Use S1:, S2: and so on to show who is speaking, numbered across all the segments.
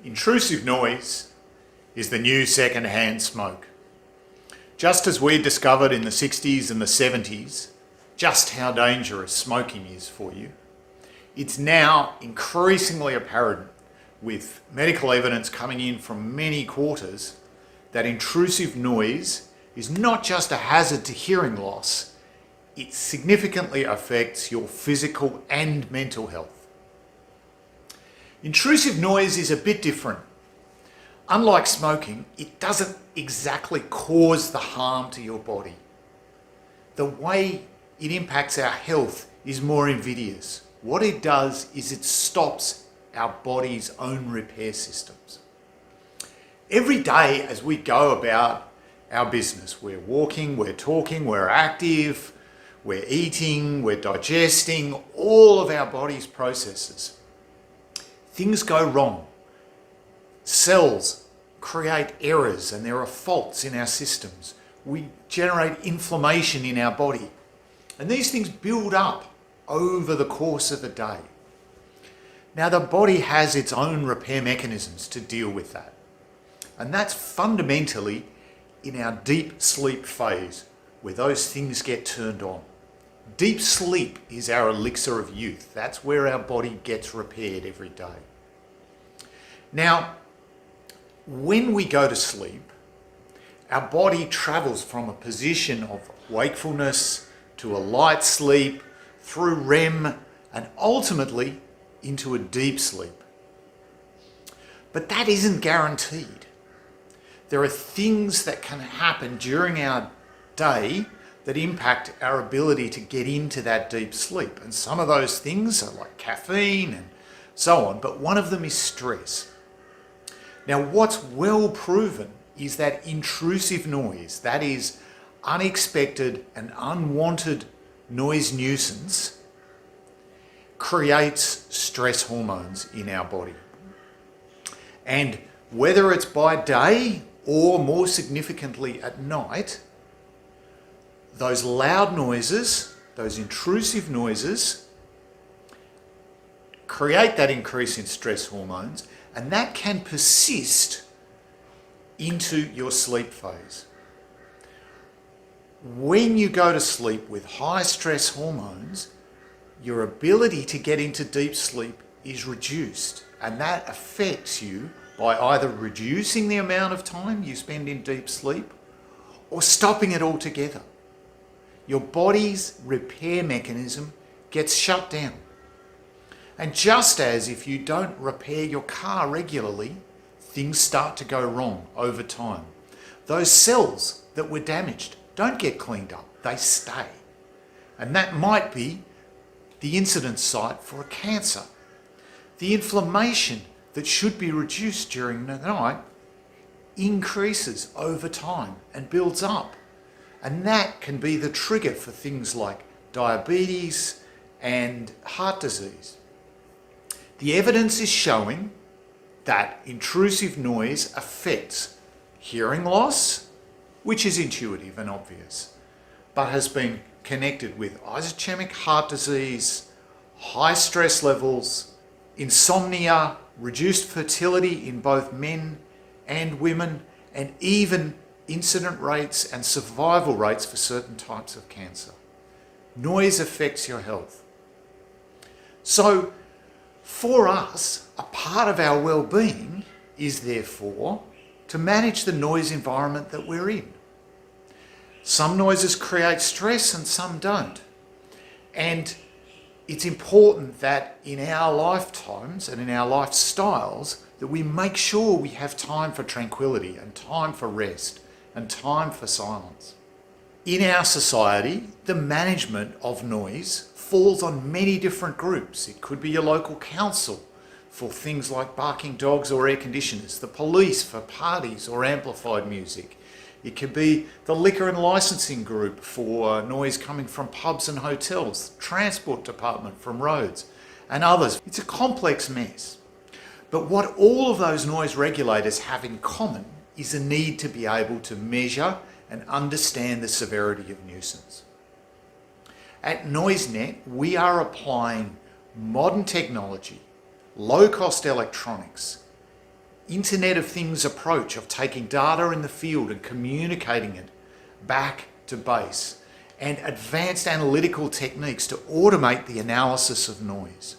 S1: Intrusive noise is the new second-hand smoke. Just as we discovered in the 60s and the 70s just how dangerous smoking is for you, it's now increasingly apparent with medical evidence coming in from many quarters that intrusive noise is not just a hazard to hearing loss, it significantly affects your physical and mental health. Intrusive noise is a bit different. Unlike smoking, it doesn't exactly cause the harm to your body. The way it impacts our health is more invidious. What it does is it stops our body's own repair systems. Every day as we go about our business, we're walking, we're talking, we're active, we're eating, we're digesting, all of our body's processes. Things go wrong. Cells create errors and there are faults in our systems. We generate inflammation in our body. And these things build up over the course of a day. Now the body has its own repair mechanisms to deal with that. And that's fundamentally in our deep sleep phase where those things get turned on. Deep sleep is our elixir of youth. That's where our body gets repaired every day. Now, when we go to sleep, our body travels from a position of wakefulness to a light sleep, through REM, and ultimately into a deep sleep. But that isn't guaranteed. There are things that can happen during our day that impact our ability to get into that deep sleep. And some of those things are like caffeine and so on, but one of them is stress. Now, what's well proven is that intrusive noise, that is unexpected and unwanted noise nuisance, creates stress hormones in our body. And whether it's by day or more significantly at night, those loud noises, those intrusive noises, create that increase in stress hormones, and that can persist into your sleep phase. When you go to sleep with high stress hormones, your ability to get into deep sleep is reduced, and that affects you by either reducing the amount of time you spend in deep sleep or stopping it altogether. Your body's repair mechanism gets shut down. And just as if you don't repair your car regularly, things start to go wrong over time. Those cells that were damaged don't get cleaned up, they stay. And that might be the incidence site for a cancer. The inflammation that should be reduced during the night increases over time and builds up. And that can be the trigger for things like diabetes and heart disease. The evidence is showing that intrusive noise affects hearing loss, which is intuitive and obvious, but has been connected with ischemic heart disease, high stress levels, insomnia, reduced fertility in both men and women, and even incident rates and survival rates for certain types of cancer. Noise affects your health. So for us, a part of our well-being is therefore to manage the noise environment that we're in. Some noises create stress and some don't. And it's important that in our lifetimes and in our lifestyles that we make sure we have time for tranquility and time for rest and time for silence. In our society, the management of noise falls on many different groups. It could be your local council for things like barking dogs or air conditioners, the police for parties or amplified music. It could be the liquor and licensing group for noise coming from pubs and hotels, the transport department from roads, and others. It's a complex mess. But what all of those noise regulators have in common is a need to be able to measure and understand the severity of nuisance. At NoiseNet, we are applying modern technology, low-cost electronics, Internet of Things approach of taking data in the field and communicating it back to base, and advanced analytical techniques to automate the analysis of noise.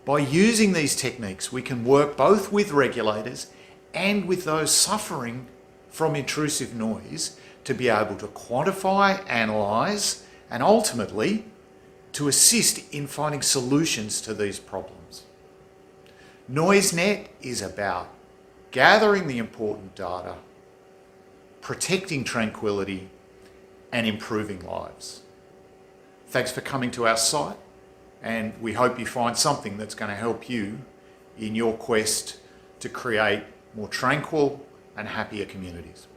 S1: By using these techniques, we can work both with regulators and with those suffering from intrusive noise to be able to quantify, analyse, and ultimately to assist in finding solutions to these problems. NoiseNet is about gathering the important data, protecting tranquility, and improving lives. Thanks for coming to our site, and we hope you find something that's going to help you in your quest to create more tranquil and happier communities.